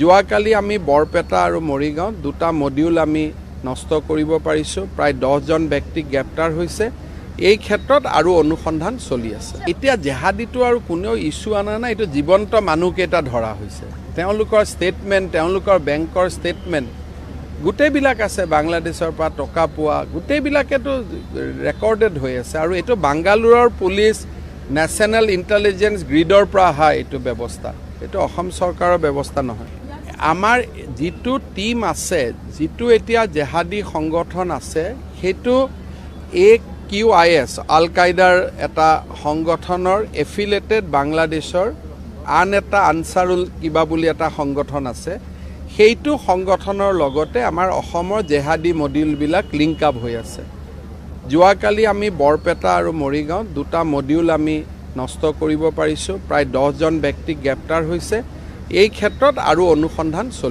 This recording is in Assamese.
যোৱাকালি আমি বৰপেটা আৰু মৰিগাঁও দুটা মডিউল আমি নষ্ট কৰিব পাৰিছোঁ। প্ৰায় 10জন ব্যক্তিক গ্ৰেপ্তাৰ হৈছে। এই ক্ষেত্ৰত আৰু অনুসন্ধান চলি আছে। এতিয়া জেহাদীটো আৰু কোনেও ইছ্যু আনা নাই, এইটো জীৱন্ত মানুহকেইটা ধৰা হৈছে। তেওঁলোকৰ ষ্টেটমেণ্ট, তেওঁলোকৰ বেংকৰ ষ্টেটমেণ্ট গোটেইবিলাক আছে। বাংলাদেশৰ পৰা টকা পোৱা গোটেইবিলাকেতো ৰেকৰ্ডেড হৈ আছে। আৰু এইটো বাংগালোৰৰ পুলিচ নেশ্যনেল ইণ্টেলিজেঞ্চ গ্ৰিডৰ পৰা অহা এইটো ব্যৱস্থা, এইটো অসম চৰকাৰৰ ব্যৱস্থা নহয়। আমাৰ যিটো টীম আছে, যিটো এতিয়া জেহাদী সংগঠন আছে, সেইটো AQIS আল কায়দাৰ এটা সংগঠনৰ এফিলেটেড বাংলাদেশৰ আন এটা আনচাৰুল কিবা বুলি এটা সংগঠন আছে। সেইটো সংগঠনৰ লগতে আমাৰ অসমৰ জেহাদী মডিউলবিলাক লিংক আপ হৈ আছে। যোৱাকালি আমি বৰপেটা আৰু মৰিগাঁও দুটা মডিউল আমি নষ্ট কৰিব পাৰিছোঁ। প্ৰায় 10জন ব্যক্তিক গ্ৰেপ্তাৰ হৈছে। এই ক্ষেত্ৰত আৰু অনুসন্ধান চলি